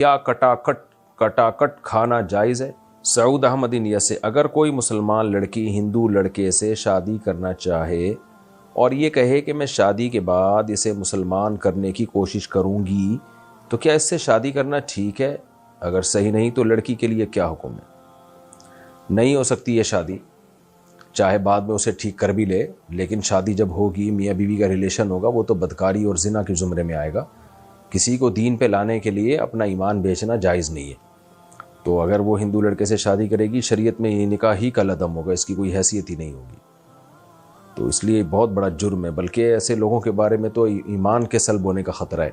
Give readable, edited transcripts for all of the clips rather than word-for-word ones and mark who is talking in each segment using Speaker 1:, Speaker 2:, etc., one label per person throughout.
Speaker 1: کیا کٹاکٹ کھانا جائز ہے؟ سعود احمد انڈیا سے، اگر کوئی مسلمان لڑکی ہندو لڑکے سے شادی کرنا چاہے اور یہ کہے کہ میں شادی کے بعد اسے مسلمان کرنے کی کوشش کروں گی تو کیا اس سے شادی کرنا ٹھیک ہے؟ اگر صحیح نہیں تو لڑکی کے لیے کیا حکم ہے؟ نہیں ہو سکتی یہ شادی، چاہے بعد میں اسے ٹھیک کر بھی لے، لیکن شادی جب ہوگی، میاں بیوی کا ریلیشن ہوگا، وہ تو بدکاری اور زنا کے زمرے میں آئے گا۔ کسی کو دین پہ لانے کے لیے اپنا ایمان بیچنا جائز نہیں ہے۔ تو اگر وہ ہندو لڑکے سے شادی کرے گی، شریعت میں یہ نکاح ہی کا لدم ہوگا، اس کی کوئی حیثیت ہی نہیں ہوگی۔ تو اس لیے بہت بڑا جرم ہے، بلکہ ایسے لوگوں کے بارے میں تو ایمان کے سلب ہونے کا خطرہ ہے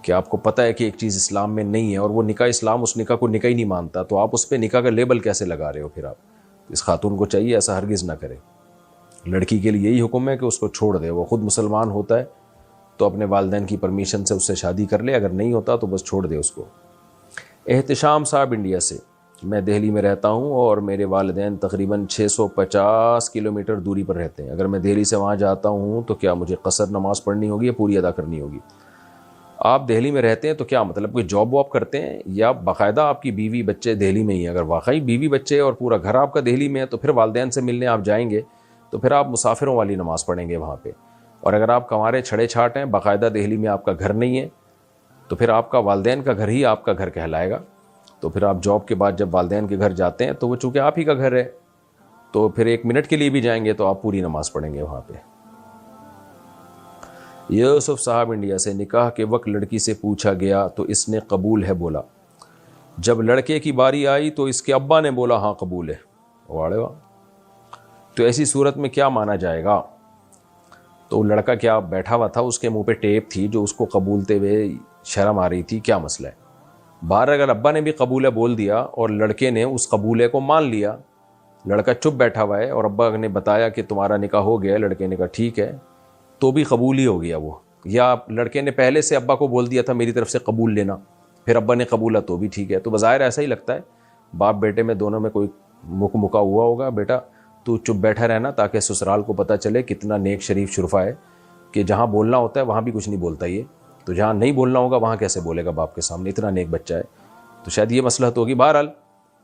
Speaker 1: کہ آپ کو پتہ ہے کہ ایک چیز اسلام میں نہیں ہے اور وہ نکاح اسلام اس نکاح کو نکاح ہی نہیں مانتا، تو آپ اس پہ نکاح کا لیبل کیسے لگا رہے ہو؟ پھر آپ اس خاتون کو چاہیے ایسا ہرگز نہ کرے۔ لڑکی کے لیے یہی حکم ہے کہ اس کو چھوڑ دے، وہ خود مسلمان ہوتا ہے تو اپنے والدین کی پرمیشن سے اس سے شادی کر لے، اگر نہیں ہوتا تو بس چھوڑ دے اس کو۔ احتشام صاحب انڈیا سے، میں دہلی میں رہتا ہوں اور میرے والدین تقریباً 650 کلومیٹر دوری پر رہتے ہیں۔ اگر میں دہلی سے وہاں جاتا ہوں تو کیا مجھے قصر نماز پڑھنی ہوگی یا پوری ادا کرنی ہوگی؟ آپ دہلی میں رہتے ہیں تو کیا مطلب کوئی جاب واب کرتے ہیں یا باقاعدہ آپ کی بیوی بچے دہلی میں ہی ہیں؟ اگر واقعی بیوی بچے اور پورا گھر آپ کا دہلی میں ہے تو پھر والدین سے ملنے آپ جائیں گے تو پھر آپ مسافروں والی نماز پڑھیں گے وہاں پہ۔ اور اگر آپ کنوارے چھڑے چھاٹ ہیں، باقاعدہ دہلی میں آپ کا گھر نہیں ہے، تو پھر آپ کا والدین کا گھر ہی آپ کا گھر کہلائے گا۔ تو پھر آپ جاب کے بعد جب والدین کے گھر جاتے ہیں تو وہ چونکہ آپ ہی کا گھر ہے تو پھر 1 منٹ کے لیے بھی جائیں گے تو آپ پوری نماز پڑھیں گے وہاں پہ۔ یوسف صاحب انڈیا سے، نکاح کے وقت لڑکی سے پوچھا گیا تو اس نے قبول ہے بولا، جب لڑکے کی باری آئی تو اس کے ابا نے بولا ہاں قبول ہے۔ واڑے واہ! تو ایسی صورت میں کیا مانا جائے گا؟ تو لڑکا کیا بیٹھا ہوا تھا، اس کے منہ پہ ٹیپ تھی جو اس کو قبولتے ہوئے شرم آ رہی تھی؟ کیا مسئلہ ہے؟ باہر اگر ابا نے بھی قبولہ بول دیا اور لڑکے نے اس قبولے کو مان لیا، لڑکا چپ بیٹھا ہوا ہے اور ابا نے بتایا کہ تمہارا نکاح ہو گیا، لڑکے نے کہا ٹھیک ہے، تو بھی قبول ہی ہو گیا وہ۔ یا لڑکے نے پہلے سے ابا کو بول دیا تھا میری طرف سے قبول لینا، پھر ابا نے قبولا تو بھی ٹھیک ہے۔ تو بظاہر ایسا ہی لگتا ہے، باپ بیٹے میں دونوں میں کوئی مکا ہوا ہوگا، بیٹا تو چپ بیٹھا رہنا تاکہ سسرال کو پتہ چلے کتنا نیک شریف شرفا ہے کہ جہاں بولنا ہوتا ہے وہاں بھی کچھ نہیں بولتا یہ، تو جہاں نہیں بولنا ہوگا وہاں کیسے بولے گا باپ کے سامنے، اتنا نیک بچہ ہے۔ تو شاید یہ مصلحت ہوگی۔ بہرحال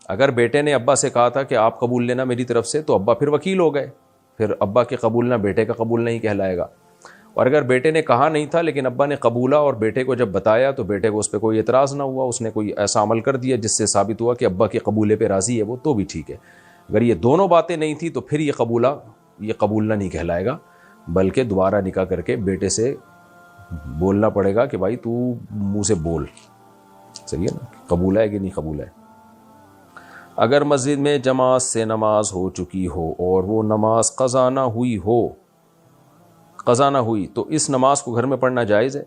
Speaker 1: اگر بیٹے نے ابا سے کہا تھا کہ آپ قبول لینا میری طرف سے تو ابا پھر وکیل ہو گئے، پھر ابا کے قبولنا بیٹے کا قبول نہیں کہلائے گا۔ اور اگر بیٹے نے کہا نہیں تھا لیکن ابا نے قبولا اور بیٹے کو جب بتایا تو بیٹے کو اس پہ کوئی اعتراض نہ ہوا، اس نے کوئی ایسا عمل کر دیا جس سے ثابت ہوا کہ ابا کے قبولے پہ راضی ہے وہ، تو بھی ٹھیک ہے۔ اگر یہ دونوں باتیں نہیں تھی تو پھر یہ قبولنا نہیں کہلائے گا، بلکہ دوبارہ نکاح کر کے بیٹے سے بولنا پڑے گا کہ بھائی تو منہ سے بول، صحیح ہے نا، قبول ہے کہ نہیں قبول ہے۔ اگر مسجد میں جماعت سے نماز ہو چکی ہو اور وہ نماز قضا نہ ہوئی تو اس نماز کو گھر میں پڑھنا جائز ہے؟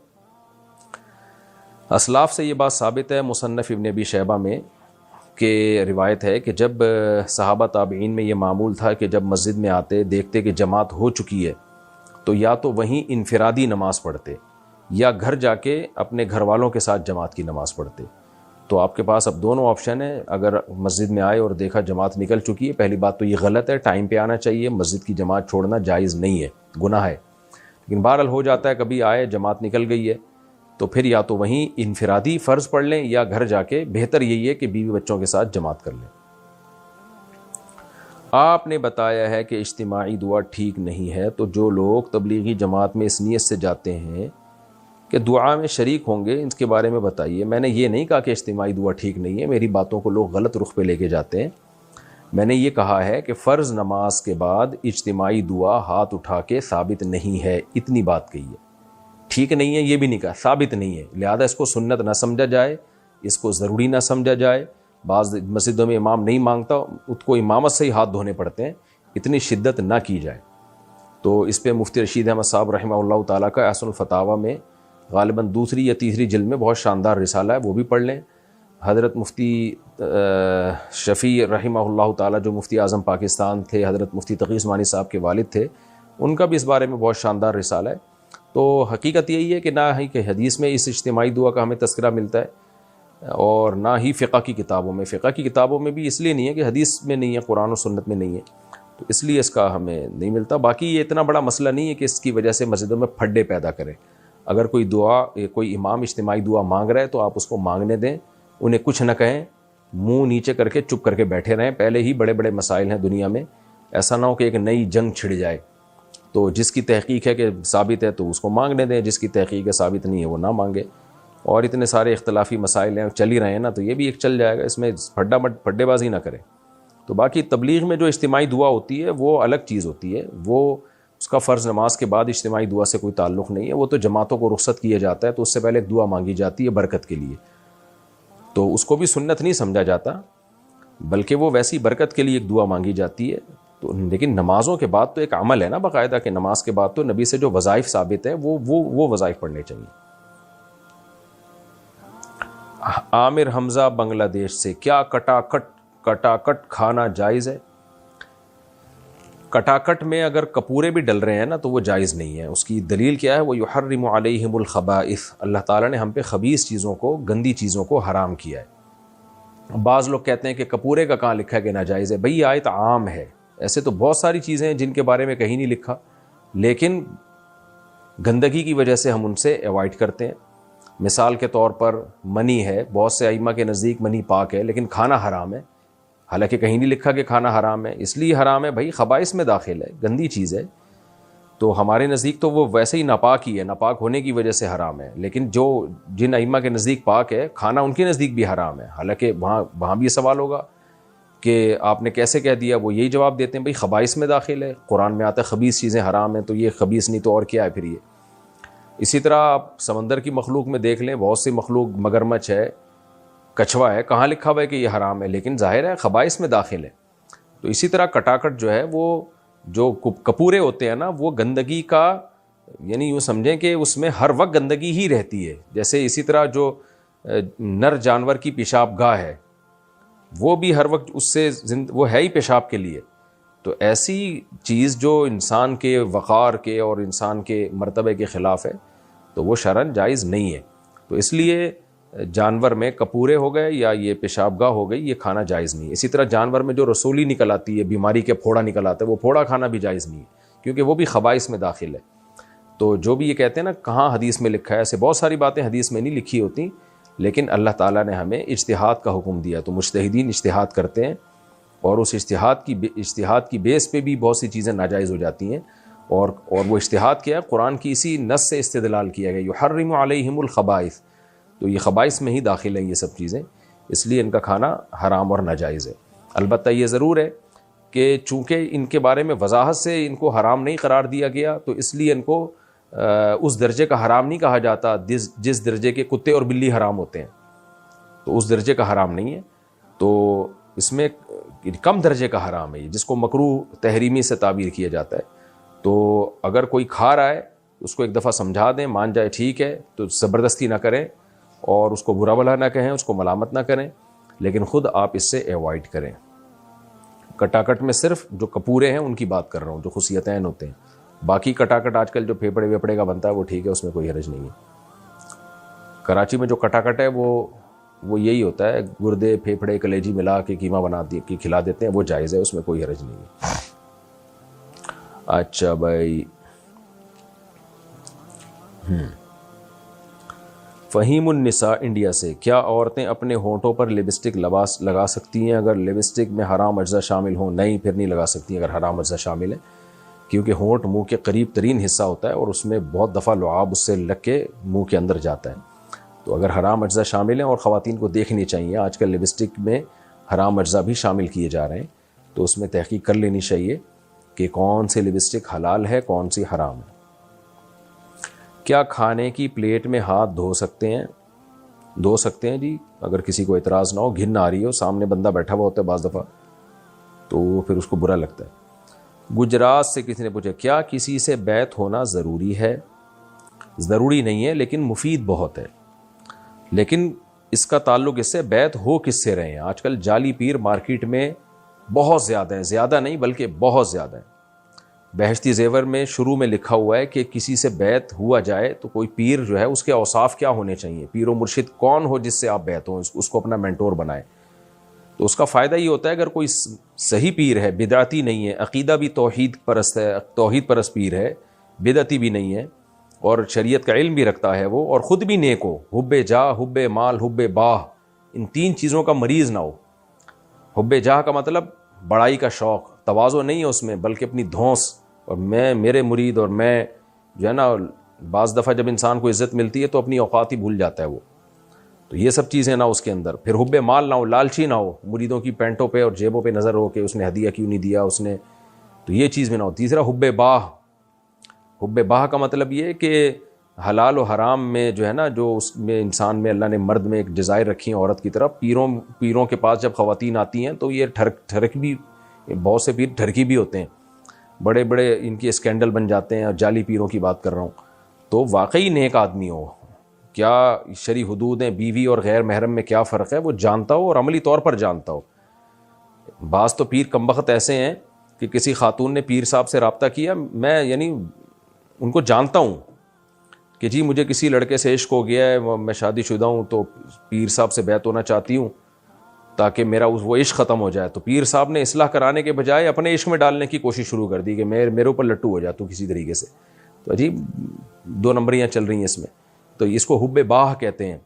Speaker 1: اسلاف سے یہ بات ثابت ہے، مصنف ابن ابی شیبہ میں کہ روایت ہے کہ جب صحابہ تابعین میں یہ معمول تھا کہ جب مسجد میں آتے دیکھتے کہ جماعت ہو چکی ہے تو یا تو وہیں انفرادی نماز پڑھتے یا گھر جا کے اپنے گھر والوں کے ساتھ جماعت کی نماز پڑھتے۔ تو آپ کے پاس اب دونوں آپشن ہیں۔ اگر مسجد میں آئے اور دیکھا جماعت نکل چکی ہے، پہلی بات تو یہ غلط ہے، ٹائم پہ آنا چاہیے، مسجد کی جماعت چھوڑنا جائز نہیں ہے، گناہ ہے۔ لیکن بہرحال ہو جاتا ہے کبھی آئے جماعت نکل گئی ہے تو پھر یا تو وہیں انفرادی فرض پڑھ لیں یا گھر جا کے، بہتر یہی ہے کہ بیوی بچوں کے ساتھ جماعت کر لیں۔ آپ نے بتایا ہے کہ اجتماعی دعا ٹھیک نہیں ہے، تو جو لوگ تبلیغی جماعت میں اس نیت سے جاتے ہیں کہ دعا میں شریک ہوں گے، اس کے بارے میں بتائیے۔ میں نے یہ نہیں کہا کہ اجتماعی دعا ٹھیک نہیں ہے، میری باتوں کو لوگ غلط رخ پہ لے کے جاتے ہیں۔ میں نے یہ کہا ہے کہ فرض نماز کے بعد اجتماعی دعا ہاتھ اٹھا کے ثابت نہیں ہے، اتنی بات کہی ہے۔ ٹھیک نہیں ہے یہ بھی نہیں کہا، ثابت نہیں ہے، لہذا اس کو سنت نہ سمجھا جائے، اس کو ضروری نہ سمجھا جائے۔ بعض مسجدوں میں امام نہیں مانگتا، اس کو امامت سے ہی ہاتھ دھونے پڑتے ہیں، اتنی شدت نہ کی جائے۔ تو اس پہ مفتی رشید احمد صاحب رحمہ اللہ تعالیٰ کا احسن الفتاویٰ میں غالباً 2 یا 3 جلد میں بہت شاندار رسالہ ہے، وہ بھی پڑھ لیں۔ حضرت مفتی شفیع رحمہ اللہ تعالیٰ جو مفتی اعظم پاکستان تھے، حضرت مفتی تقی عثمانی صاحب کے والد تھے، ان کا بھی اس بارے میں بہت شاندار رسالہ ہے۔ تو حقیقت یہی ہے کہ نہ ہی کہ حدیث میں اس اجتماعی دعا کا ہمیں تذکرہ ملتا ہے اور نہ ہی فقہ کی کتابوں میں۔ فقہ کی کتابوں میں بھی اس لیے نہیں ہے کہ حدیث میں نہیں ہے، قرآن و سنت میں نہیں ہے، تو اس لیے اس کا ہمیں نہیں ملتا۔ باقی یہ اتنا بڑا مسئلہ نہیں ہے کہ اس کی وجہ سے مسجدوں میں پھڈے پیدا کریں۔ اگر کوئی امام اجتماعی دعا مانگ رہا ہے تو آپ اس کو مانگنے دیں، انہیں کچھ نہ کہیں، منہ نیچے کر کے چپ کر کے بیٹھے رہیں. پہلے ہی بڑے بڑے مسائل ہیں دنیا میں، ایسا نہ ہو کہ ایک نئی جنگ چھڑ جائے. تو جس کی تحقیق ہے کہ ثابت ہے تو اس کو مانگنے دیں، جس کی تحقیق ہے ثابت نہیں ہے وہ نہ مانگے. اور اتنے سارے اختلافی مسائل ہیں چل ہی رہے ہیں نا، تو یہ بھی ایک چل جائے گا، اس میں پھڈے بازی نہ کریں. تو باقی تبلیغ میں جو اجتماعی دعا ہوتی ہے وہ الگ چیز ہوتی ہے، وہ اس کا فرض نماز کے بعد اجتماعی دعا سے کوئی تعلق نہیں ہے. وہ تو جماعتوں کو رخصت کیا جاتا ہے تو اس سے پہلے ایک دعا مانگی جاتی ہے برکت کے لیے، تو اس کو بھی سنت نہیں سمجھا جاتا، بلکہ وہ ویسی برکت کے لیے ایک دعا مانگی جاتی ہے. تو لیکن نمازوں کے بعد تو ایک عمل ہے نا باقاعدہ، کہ نماز کے بعد تو نبی سے جو وظائف ثابت ہیں وہ وظائف پڑھنے چاہیے. عامر حمزہ بنگلہ دیش سے، کیا کٹاکٹ کھانا جائز ہے؟ کٹاکٹ میں اگر کپورے بھی ڈل رہے ہیں نا تو وہ جائز نہیں ہے. اس کی دلیل کیا ہے؟ وہ یحرم علیہم الخبائث، اللہ تعالیٰ نے ہم پہ خبیث چیزوں کو، گندی چیزوں کو حرام کیا ہے. بعض لوگ کہتے ہیں کہ کپورے کا کہاں لکھا ہے کہ ناجائز ہے؟ بھئی یہ آیت عام ہے، ایسے تو بہت ساری چیزیں ہیں جن کے بارے میں کہیں نہیں لکھا، لیکن گندگی کی وجہ سے ہم ان سے ایوائڈ کرتے ہیں. مثال کے طور پر منی ہے، بہت سے ائمہ کے نزدیک منی پاک ہے لیکن کھانا حرام ہے، حالانکہ کہیں نہیں لکھا کہ کھانا حرام ہے. اس لیے حرام ہے بھائی خبائث میں داخل ہے، گندی چیز ہے، تو ہمارے نزدیک تو وہ ویسے ہی ناپاک ہی ہے، ناپاک ہونے کی وجہ سے حرام ہے. لیکن جن ائمہ کے نزدیک پاک ہے، کھانا ان کے نزدیک بھی حرام ہے. حالانکہ وہاں بھی یہ سوال ہوگا کہ آپ نے کیسے کہہ دیا؟ وہ یہی جواب دیتے ہیں بھائی خبائث میں داخل ہے، قرآن میں آتا ہے خبیث چیزیں حرام ہیں، تو یہ خبیث نہیں تو اور کیا ہے پھر یہ. اسی طرح آپ سمندر کی مخلوق میں دیکھ لیں، بہت سی مخلوق، مگرمچھ ہے، کچھوا ہے، کہاں لکھا ہوا ہے کہ یہ حرام ہے؟ لیکن ظاہر ہے خبائث میں داخل ہے. تو اسی طرح کٹاکٹ جو ہے، وہ جو کپورے ہوتے ہیں نا، وہ گندگی کا، یعنی یوں سمجھیں کہ اس میں ہر وقت گندگی ہی رہتی ہے. جیسے اسی طرح جو نر جانور کی پیشاب گاہ ہے، وہ بھی ہر وقت اس سے وہ ہے ہی پیشاب کے لیے. تو ایسی چیز جو انسان کے وقار کے اور انسان کے مرتبے کے خلاف ہے تو وہ شرعاً جائز نہیں ہے. تو اس لیے جانور میں کپورے ہو گئے یا یہ پیشاب گاہ ہو گئی، یہ کھانا جائز نہیں ہے. اسی طرح جانور میں جو رسولی نکل آتی ہے، بیماری کے پھوڑا نکل آتا ہے، وہ پھوڑا کھانا بھی جائز نہیں ہے، کیونکہ وہ بھی خبائث میں داخل ہے. تو جو بھی یہ کہتے ہیں نا کہاں حدیث میں لکھا ہے، ایسے بہت ساری باتیں حدیث میں نہیں لکھی ہوتی، لیکن اللہ تعالیٰ نے ہمیں اجتہاد کا حکم دیا. تو مجتہدین اجتہاد کرتے ہیں اور اس اجتہاد کی بیس پہ بھی بہت سی چیزیں ناجائز ہو جاتی ہیں. اور وہ اجتہاد کیا ہے؟ قرآن کی اسی نص سے استدلال کیا گیا، یحرم علیہم الخبائث. تو یہ خبائث میں ہی داخل ہیں یہ سب چیزیں، اس لیے ان کا کھانا حرام اور ناجائز ہے. البتہ یہ ضرور ہے کہ چونکہ ان کے بارے میں وضاحت سے ان کو حرام نہیں قرار دیا گیا، تو اس لیے ان کو اس درجے کا حرام نہیں کہا جاتا جس درجے کے کتے اور بلی حرام ہوتے ہیں. تو اس درجے کا حرام نہیں ہے، تو اس میں کم درجے کا حرام ہے، جس کو مکروہ تحریمی سے تعبیر کیا جاتا ہے. تو اگر کوئی کھا رہا ہے اس کو ایک دفعہ سمجھا دیں، مان جائے ٹھیک ہے، تو زبردستی نہ کریں اور اس کو برا بھلا نہ کہیں، اس کو ملامت نہ کریں، لیکن خود آپ اس سے ایوائڈ کریں. کٹاکٹ میں صرف جو کپورے ہیں ان کی بات کر رہا ہوں، جو خصیتین ہوتے ہیں. باقی کٹاکٹ آج کل جو پھیپڑے ویپڑے کا بنتا ہے وہ ٹھیک ہے، اس میں کوئی حرج نہیں ہے. کراچی میں جو کٹاکٹ ہے وہ یہی ہوتا ہے، گردے پھیپڑے کلیجی ملا کے قیمہ بنا کے کھلا دیتے ہیں، وہ جائز ہے، اس میں کوئی حرج نہیں ہے. اچھا بھائی، فہیم النساء انڈیا سے، کیا عورتیں اپنے ہونٹوں پر لپسٹک لگا سکتی ہیں اگر لپسٹک میں حرام اجزاء شامل ہوں؟ نہیں، پھر نہیں لگا سکتی اگر حرام اجزاء شامل ہیں، کیونکہ ہونٹ منہ کے قریب ترین حصہ ہوتا ہے اور اس میں بہت دفعہ لعاب اس سے لگ کے منہ کے اندر جاتا ہے. تو اگر حرام اجزاء شامل ہیں، اور خواتین کو دیکھنی چاہیے، آج کل لپسٹک میں حرام اجزاء بھی شامل کیے جا رہے ہیں، تو اس میں تحقیق کر لینی چاہیے کہ کون سی لپسٹک حلال ہے، کون سی حرام ہے. کیا کھانے کی پلیٹ میں ہاتھ دھو سکتے ہیں جی، اگر کسی کو اعتراض نہ ہو، گھن آ رہی ہو، سامنے بندہ بیٹھا ہوا ہوتا ہے بعض دفعہ، تو پھر اس کو برا لگتا ہے. گجرات سے کسی نے پوچھا، کیا کسی سے بیعت ہونا ضروری ہے؟ ضروری نہیں ہے، لیکن مفید بہت ہے. لیکن اس کا تعلق اس سے بیعت ہو کس سے رہے ہیں. آج کل جعلی پیر مارکیٹ میں بہت زیادہ ہیں، زیادہ نہیں بلکہ بہت زیادہ ہیں. بہشتی زیور میں شروع میں لکھا ہوا ہے کہ کسی سے بیعت ہوا جائے تو کوئی پیر جو ہے اس کے اوصاف کیا ہونے چاہیے، پیر و مرشد کون ہو جس سے آپ بیعت ہوں، اس کو اپنا مینٹور بنائیں. تو اس کا فائدہ یہ ہوتا ہے اگر کوئی صحیح پیر ہے، بدعتی نہیں ہے، عقیدہ بھی توحید پرست ہے، توحید پرست پیر ہے، بدعتی بھی نہیں ہے، اور شریعت کا علم بھی رکھتا ہے وہ، اور خود بھی نیک ہو، حب جاہ، حب مال، حب باہ، ان تین چیزوں کا مریض نہ ہو۔ حب جاہ کا مطلب بڑائی کا شوق، تواضع نہیں ہے اس میں، بلکہ اپنی دھونس، اور میں، میرے مرید، اور میں جو ہے نا، بعض دفعہ جب انسان کو عزت ملتی ہے تو اپنی اوقات ہی بھول جاتا ہے وہ، تو یہ سب چیزیں نہ اس کے اندر۔ پھر حب مال نہ ہو، لالچی نہ ہو، مریدوں کی پینٹوں پہ اور جیبوں پہ نظر ہو کہ اس نے ہدیہ کیوں نہیں دیا اس نے، تو یہ چیز بھی نہ ہو۔ تیسرا حب باہ، حب باہ کا مطلب یہ کہ حلال و حرام میں جو ہے نا، جو اس میں انسان میں اللہ نے مرد میں ایک ڈیزائر رکھی ہے عورت کی طرف، پیروں کے پاس جب خواتین آتی ہیں تو یہ ٹھرک بھی، بہت سے پیر ٹھرکی بھی ہوتے ہیں، بڑے بڑے ان کی اسکینڈل بن جاتے ہیں، اور جعلی پیروں کی بات کر رہا ہوں۔ تو واقعی نیک آدمی ہو، کیا شرعی حدود ہیں، بیوی اور غیر محرم میں کیا فرق ہے، وہ جانتا ہو اور عملی طور پر جانتا ہو۔ بعض تو پیر کمبخت ایسے ہیں کہ کسی خاتون نے پیر صاحب سے رابطہ کیا، میں یعنی ان کو جانتا ہوں کہ جی مجھے کسی لڑکے سے عشق ہو گیا ہے، میں شادی شدہ ہوں، تو پیر صاحب سے بیعت ہونا چاہتی ہوں تاکہ میرا وہ عشق ختم ہو جائے، تو پیر صاحب نے اصلاح کرانے کے بجائے اپنے عشق میں ڈالنے کی کوشش شروع کر دی کہ میرے اوپر لٹو ہو جا تو کسی طریقے سے، تو عجیب دو نمبریاں چل رہی ہیں اس میں، تو اس کو حب باہ کہتے ہیں۔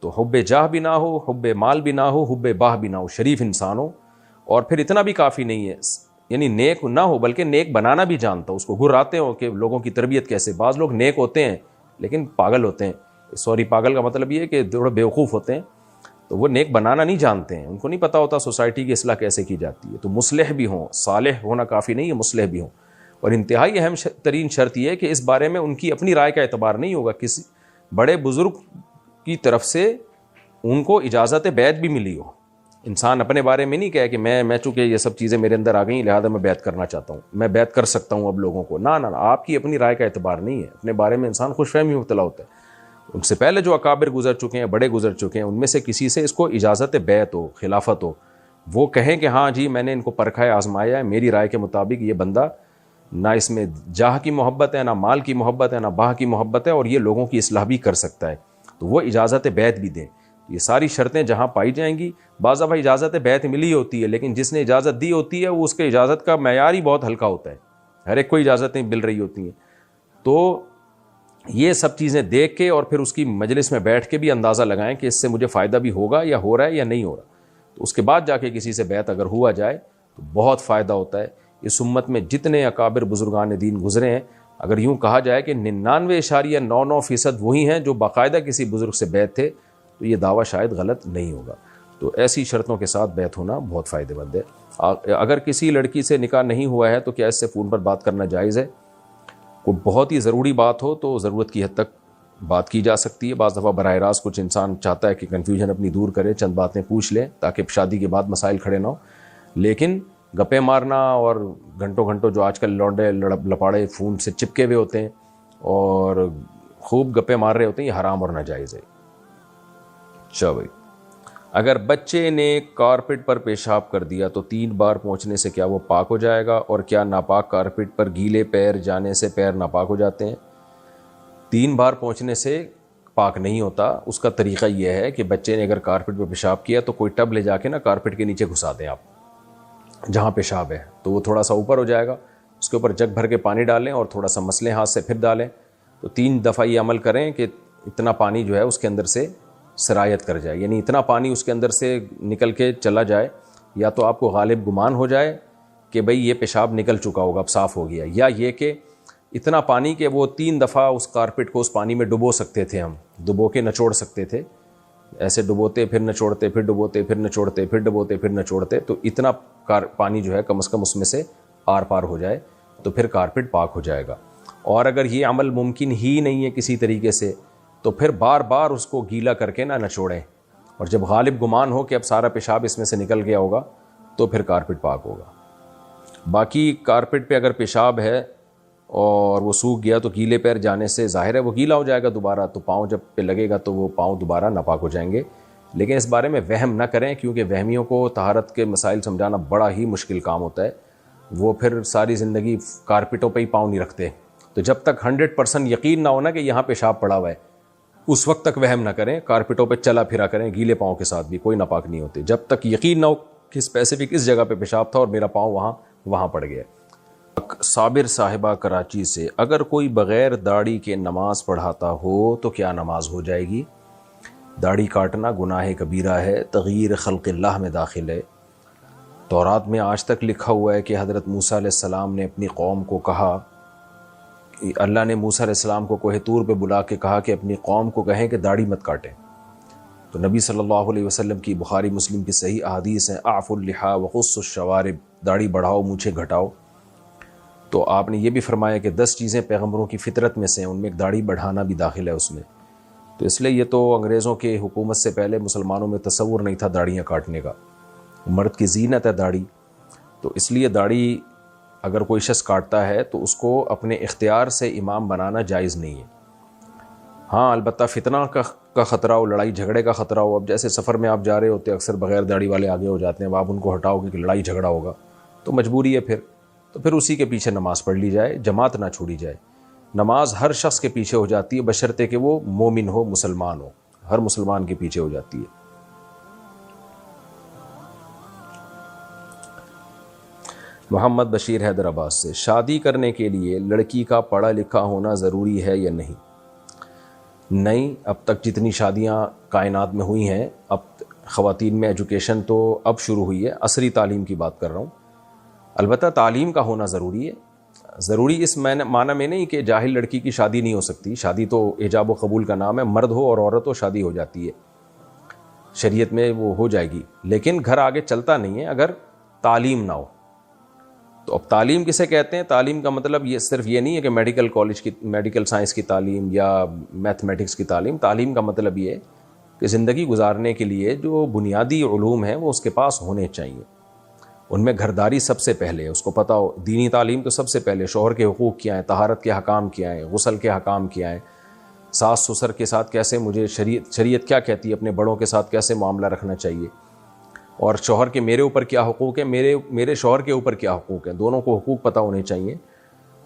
Speaker 1: تو حب جاہ بھی نہ ہو، حب مال بھی نہ ہو، حب باہ بھی نہ ہو، شریف انسان ہو، اور پھر اتنا بھی کافی نہیں ہے، یعنی نیک نہ ہو بلکہ نیک بنانا بھی جانتا ہو، اس کو گھراتے ہو کہ لوگوں کی تربیت کیسے۔ بعض لوگ نیک ہوتے ہیں لیکن پاگل ہوتے ہیں، سوری پاگل کا مطلب یہ ہے کہ تھوڑا بیوقوف ہوتے ہیں، تو وہ نیک بنانا نہیں جانتے ہیں، ان کو نہیں پتہ ہوتا سوسائٹی کی اصلاح کیسے کی جاتی ہے۔ تو مصلح بھی ہوں، صالح ہونا کافی نہیں ہے، مصلح بھی ہوں، اور انتہائی اہم ترین شرط یہ ہے کہ اس بارے میں ان کی اپنی رائے کا اعتبار نہیں ہوگا، کسی بڑے بزرگ کی طرف سے ان کو اجازت بیعت بھی ملی ہو۔ انسان اپنے بارے میں نہیں کہے کہ میں چونکہ یہ سب چیزیں میرے اندر آ گئیں لہذا میں بیعت کرنا چاہتا ہوں، میں بیعت کر سکتا ہوں اب لوگوں کو، نہ آپ کی اپنی رائے کا اعتبار نہیں ہے، اپنے بارے میں انسان خوش فہمی مبتلا ہوتا ہے۔ ان سے پہلے جو اکابر گزر چکے ہیں، بڑے گزر چکے ہیں، ان میں سے کسی سے اس کو اجازت بیعت ہو، خلافت ہو، وہ کہیں کہ ہاں جی میں نے ان کو پرکھا ہے، آزمایا ہے، میری رائے کے مطابق یہ بندہ نہ اس میں جاہ کی محبت ہے، نہ مال کی محبت ہے، نہ باہ کی محبت ہے، اور یہ لوگوں کی اصلاح بھی کر سکتا ہے، تو وہ اجازت بیعت بھی دیں۔ یہ ساری شرطیں جہاں پائی جائیں گی، بعض دفعہ اجازت بیعت ملی ہوتی ہے لیکن جس نے اجازت دی ہوتی ہے وہ اس کے اجازت کا معیار ہی بہت ہلکا ہوتا ہے، ہر ایک کو اجازتیں مل رہی ہوتی ہیں، تو یہ سب چیزیں دیکھ کے اور پھر اس کی مجلس میں بیٹھ کے بھی اندازہ لگائیں کہ اس سے مجھے فائدہ بھی ہوگا یا ہو رہا ہے یا نہیں ہو رہا، تو اس کے بعد جا کے کسی سے بیعت اگر ہوا جائے تو بہت فائدہ ہوتا ہے۔ اس امت میں جتنے اکابر بزرگان دین گزرے ہیں، اگر یوں کہا جائے کہ 99.99% وہی ہیں جو باقاعدہ کسی بزرگ سے بیعت تھے، تو یہ دعویٰ شاید غلط نہیں ہوگا۔ تو ایسی شرطوں کے ساتھ بیعت ہونا بہت فائدہ مند ہے۔ اگر کسی لڑکی سے نکاح نہیں ہوا ہے تو کیا اس سے فون پر بات کرنا جائز ہے؟ کوئی بہت ہی ضروری بات ہو تو ضرورت کی حد تک بات کی جا سکتی ہے، بعض دفعہ براہ راست کچھ انسان چاہتا ہے کہ کنفیوژن اپنی دور کرے، چند باتیں پوچھ لیں تاکہ شادی کے بعد مسائل کھڑے نہ ہو، لیکن گپے مارنا اور گھنٹوں گھنٹوں جو آج کل لونڈے لپاڑے فون سے چپکے ہوئے ہوتے ہیں اور خوب گپے مار رہے ہوتے ہیں، یہ حرام اور ناجائز ہے۔ اچھا بھائی، اگر بچے نے کارپیٹ پر پیشاب کر دیا تو 3 بار پہنچنے سے کیا وہ پاک ہو جائے گا، اور کیا ناپاک کارپیٹ پر گیلے پیر جانے سے پیر ناپاک ہو جاتے ہیں؟ 3 بار پہنچنے سے پاک نہیں ہوتا۔ اس کا طریقہ یہ ہے کہ بچے نے اگر کارپیٹ پر پیشاب کیا تو کوئی ٹب لے جا کے نا کارپیٹ کے نیچے گھسا دیں آپ جہاں پیشاب ہے، تو وہ تھوڑا سا اوپر ہو جائے گا، اس کے اوپر جگ بھر کے پانی ڈالیں اور تھوڑا سا مسلیں ہاتھ سے پھر ڈالیں، تو 3 دفعہ یہ عمل کریں کہ اتنا پانی جو ہے اس کے اندر سے سرایت کر جائے، یعنی اتنا پانی اس کے اندر سے نکل کے چلا جائے، یا تو آپ کو غالب گمان ہو جائے کہ بھئی یہ پیشاب نکل چکا ہوگا اب صاف ہو گیا، یا یہ کہ اتنا پانی کہ وہ 3 دفعہ اس کارپیٹ کو اس پانی میں ڈبو سکتے تھے، ہم ڈبو کے نچوڑ سکتے تھے، ایسے ڈبوتے پھر نچوڑتے پھر ڈبوتے پھر نچوڑتے پھر ڈبوتے پھر نچوڑتے، تو اتنا پانی جو ہے کم از کم اس میں سے آر پار ہو جائے تو پھر کارپیٹ پاک ہو جائے گا۔ اور اگر یہ عمل ممکن ہی نہیں ہے کسی طریقے سے تو پھر بار بار اس کو گیلا کر کے نہ نچوڑیں، اور جب غالب گمان ہو کہ اب سارا پیشاب اس میں سے نکل گیا ہوگا تو پھر کارپیٹ پاک ہوگا۔ باقی کارپیٹ پہ اگر پیشاب ہے اور وہ سوکھ گیا تو گیلے پیر جانے سے ظاہر ہے وہ گیلا ہو جائے گا دوبارہ، تو پاؤں جب پہ لگے گا تو وہ پاؤں دوبارہ ناپاک ہو جائیں گے، لیکن اس بارے میں وہم نہ کریں کیونکہ وہمیوں کو طہارت کے مسائل سمجھانا بڑا ہی مشکل کام ہوتا ہے، وہ پھر ساری زندگی کارپیٹوں پہ ہی پاؤں نہیں رکھتے، تو جب تک 100% یقین نہ ہونا کہ یہاں پیشاب پڑا ہوا ہے اس وقت تک وہم نہ کریں، کارپیٹوں پہ چلا پھرا کریں گیلے پاؤں کے ساتھ بھی، کوئی ناپاک نہیں ہوتے جب تک یقین نہ ہو کہ اسپیسیفک اس جگہ پہ پیشاب تھا اور میرا پاؤں وہاں پڑ گیا۔ صابر صاحبہ کراچی سے، اگر کوئی بغیر داڑھی کے نماز پڑھاتا ہو تو کیا نماز ہو جائے گی؟ داڑھی کاٹنا گناہ کبیرہ ہے، تغییر خلق اللہ میں داخل ہے۔ تورات میں آج تک لکھا ہوا ہے کہ حضرت موسیٰ علیہ السلام نے اپنی قوم کو کہا، اللہ نے موسیٰ علیہ السلام کو کوہ طور پہ بلا کے کہا کہ اپنی قوم کو کہیں کہ داڑھی مت کاٹیں۔ تو نبی صلی اللہ علیہ وسلم کی بخاری مسلم کی صحیح احادیث ہیں، اعفوا اللحیٰ وقصوا الشوارب، داڑھی بڑھاؤ مونچھیں گھٹاؤ۔ تو آپ نے یہ بھی فرمایا کہ 10 چیزیں پیغمبروں کی فطرت میں سے ہیں، ان میں ایک داڑھی بڑھانا بھی داخل ہے اس میں۔ تو اس لیے یہ تو انگریزوں کے حکومت سے پہلے مسلمانوں میں تصور نہیں تھا داڑھیاں کاٹنے کا، مرد کی زینت ہے داڑھی۔ تو اس لیے داڑھی اگر کوئی شخص کاٹتا ہے تو اس کو اپنے اختیار سے امام بنانا جائز نہیں ہے۔ ہاں البتہ فتنہ کا خطرہ ہو، لڑائی جھگڑے کا خطرہ ہو، اب جیسے سفر میں آپ جا رہے ہوتے اکثر بغیر داڑھی والے آگے ہو جاتے ہیں، اب آپ ان کو ہٹاؤ گے کہ لڑائی جھگڑا ہوگا تو مجبوری ہے پھر اسی کے پیچھے نماز پڑھ لی جائے، جماعت نہ چھوڑی جائے۔ نماز ہر شخص کے پیچھے ہو جاتی ہے بشرطے کہ وہ مومن ہو، مسلمان ہو، ہر مسلمان کے پیچھے ہو جاتی ہے۔ محمد بشیر حیدرآباد سے، شادی کرنے کے لیے لڑکی کا پڑھا لکھا ہونا ضروری ہے یا نہیں؟ نہیں، اب تک جتنی شادیاں کائنات میں ہوئی ہیں، اب خواتین میں ایجوکیشن تو اب شروع ہوئی ہے، عصری تعلیم کی بات کر رہا ہوں۔ البتہ تعلیم کا ہونا ضروری ہے، ضروری اس معنی میں نہیں کہ جاہل لڑکی کی شادی نہیں ہو سکتی، شادی تو ایجاب و قبول کا نام ہے، مرد ہو اور عورت ہو شادی ہو جاتی ہے، شریعت میں وہ ہو جائے گی، لیکن گھر آگے چلتا نہیں ہے اگر تعلیم نہ ہو۔ تو اب تعلیم کسے کہتے ہیں؟ تعلیم کا مطلب یہ صرف یہ نہیں ہے کہ میڈیکل کالج کی میڈیکل سائنس کی تعلیم یا میتھمیٹکس کی تعلیم۔ تعلیم کا مطلب یہ ہے کہ زندگی گزارنے کے لیے جو بنیادی علوم ہیں وہ اس کے پاس ہونے چاہیے، ان میں گھرداری سب سے پہلے ہے، اس کو پتہ ہو، دینی تعلیم تو سب سے پہلے، شوہر کے حقوق کیا ہیں، طہارت کے حکام کیا ہیں، غسل کے حکام کیا ہیں، ساس سسر کے ساتھ کیسے مجھے شریعت کیا کہتی ہے، اپنے بڑوں کے ساتھ کیسے معاملہ رکھنا چاہیے، اور شوہر کے میرے اوپر کیا حقوق ہیں، میرے شوہر کے اوپر کیا حقوق ہیں، دونوں کو حقوق پتہ ہونے چاہیے۔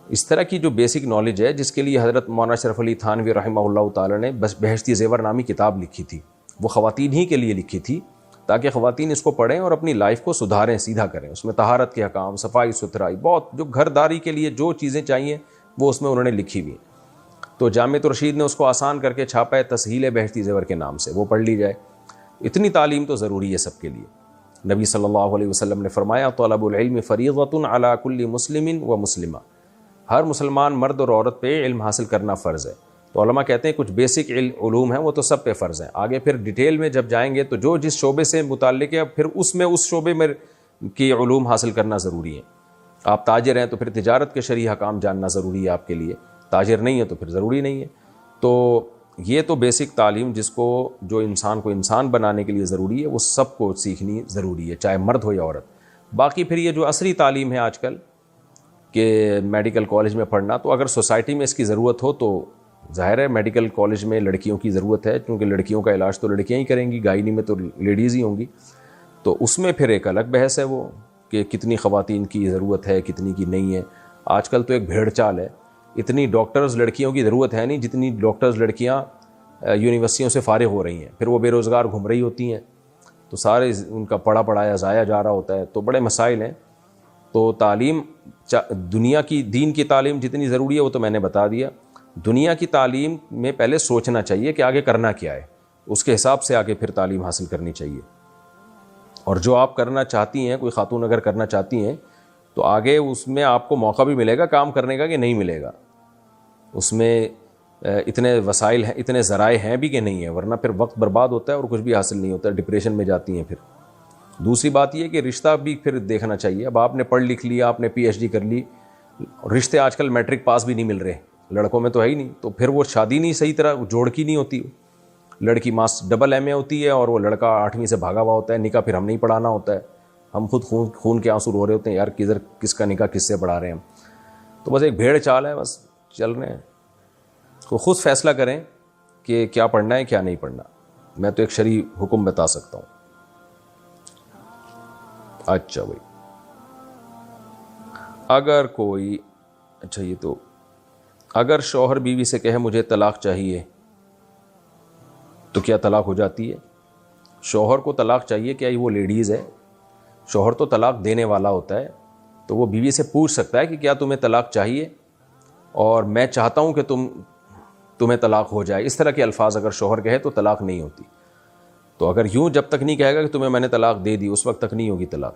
Speaker 1: اس طرح کی جو بیسک نالج ہے، جس کے لیے حضرت مولانا اشرف علی تھانوی رحمہ اللہ تعالی نے بہشتی زیور نامی کتاب لکھی تھی، وہ خواتین ہی کے لیے لکھی تھی تاکہ خواتین اس کو پڑھیں اور اپنی لائف کو سدھاریں، سیدھا کریں۔ اس میں طہارت کے حکام، صفائی ستھرائی، بہت جو گھرداری کے لیے جو چیزیں چاہیے وہ اس میں انہوں نے لکھی ہوئی ہیں۔ تو جامعۃ الرشید نے اس کو آسان کر کے چھاپا ہے، تسہیل بہشتی زیور کے نام سے، وہ پڑھ لی جائے۔ اتنی تعلیم تو ضروری ہے سب کے لیے۔ نبی صلی اللہ علیہ وسلم نے فرمایا، طلب العلم فریضۃ علی کل مسلم و مسلمہ، ہر مسلمان مرد اور عورت پہ علم حاصل کرنا فرض ہے۔ تو علماء کہتے ہیں کچھ بیسک علوم ہیں وہ تو سب پہ فرض ہیں، آگے پھر ڈیٹیل میں جب جائیں گے تو جو جس شعبے سے متعلق ہے پھر اس شعبے میں کی علوم حاصل کرنا ضروری ہے۔ آپ تاجر ہیں تو پھر تجارت کے شرعی حکام جاننا ضروری ہے آپ کے لیے، تاجر نہیں ہے تو پھر ضروری نہیں ہے۔ تو یہ تو بیسک تعلیم جس کو جو انسان کو انسان بنانے کے لیے ضروری ہے وہ سب کو سیکھنی ضروری ہے، چاہے مرد ہو یا عورت۔ باقی پھر یہ جو عصری تعلیم ہے آج کل کہ میڈیکل کالج میں پڑھنا، تو اگر سوسائٹی میں اس کی ضرورت ہو تو ظاہر ہے میڈیکل کالج میں لڑکیوں کی ضرورت ہے، کیونکہ لڑکیوں کا علاج تو لڑکیاں ہی کریں گی، گائنی میں تو لیڈیز ہی ہوں گی، تو اس میں پھر ایک الگ بحث ہے وہ کہ کتنی خواتین کی ضرورت ہے، کتنی کی نہیں ہے۔ آج کل تو ایک بھیڑ چال ہے، اتنی ڈاکٹرز لڑکیوں کی ضرورت ہے نہیں جتنی ڈاکٹرز لڑکیاں یونیورسٹیوں سے فارغ ہو رہی ہیں، پھر وہ بے روزگار گھوم رہی ہوتی ہیں، تو سارے ان کا پڑھا پڑھایا ضائع جا رہا ہوتا ہے۔ تو بڑے مسائل ہیں۔ تو تعلیم، دنیا کی دین کی تعلیم جتنی ضروری ہے وہ تو میں نے بتا دیا، دنیا کی تعلیم میں پہلے سوچنا چاہیے کہ آگے کرنا کیا ہے، اس کے حساب سے آگے پھر تعلیم حاصل کرنی چاہیے۔ اور جو آپ کرنا چاہتی ہیں، کوئی خاتون اگر کرنا چاہتی ہیں تو آگے اس میں آپ کو موقع بھی ملے گا کام کرنے کا کہ نہیں ملے گا، اس میں اتنے وسائل ہیں، اتنے ذرائع ہیں بھی کہ نہیں ہیں، ورنہ پھر وقت برباد ہوتا ہے اور کچھ بھی حاصل نہیں ہوتا، ڈپریشن میں جاتی ہیں۔ پھر دوسری بات یہ کہ رشتہ بھی پھر دیکھنا چاہیے۔ اب آپ نے پڑھ لکھ لیا، آپ نے پی ایچ ڈی کر لی، رشتے آج کل میٹرک پاس بھی نہیں مل رہے، لڑکوں میں تو ہے ہی نہیں، تو پھر وہ شادی نہیں صحیح طرح جوڑ کی نہیں ہوتی، لڑکی ڈبل ایم اے ہوتی ہے اور وہ لڑکا 8ویں سے بھاگا ہوا ہوتا ہے، نکاح پھر ہم نہیں پڑھانا ہوتا ہے، ہم خود خون کے آنسو رو رہے ہوتے ہیں، یار کدھر کس کا نکاح کس سے پڑھا رہے ہیں ہم۔ تو بس ایک بھیڑ چال ہے، بس چل رہے ہیں، تو خود فیصلہ کریں کہ کیا پڑھنا ہے کیا نہیں پڑھنا۔ میں تو ایک شرعی حکم بتا سکتا ہوں۔ اچھا بھائی، اگر کوئی یہ تو اگر شوہر بیوی سے کہے مجھے طلاق چاہیے تو کیا طلاق ہو جاتی ہے؟ شوہر کو طلاق چاہیے، کیا وہ لیڈیز ہے؟ شوہر تو طلاق دینے والا ہوتا ہے، تو وہ بیوی سے پوچھ سکتا ہے کہ کیا تمہیں طلاق چاہیے اور میں چاہتا ہوں کہ تمہیں طلاق ہو جائے. اس طرح کے الفاظ اگر شوہر کہے تو طلاق نہیں ہوتی. تو اگر یوں جب تک نہیں کہے گا کہ تمہیں میں نے طلاق دے دی اس وقت تک نہیں ہوگی طلاق.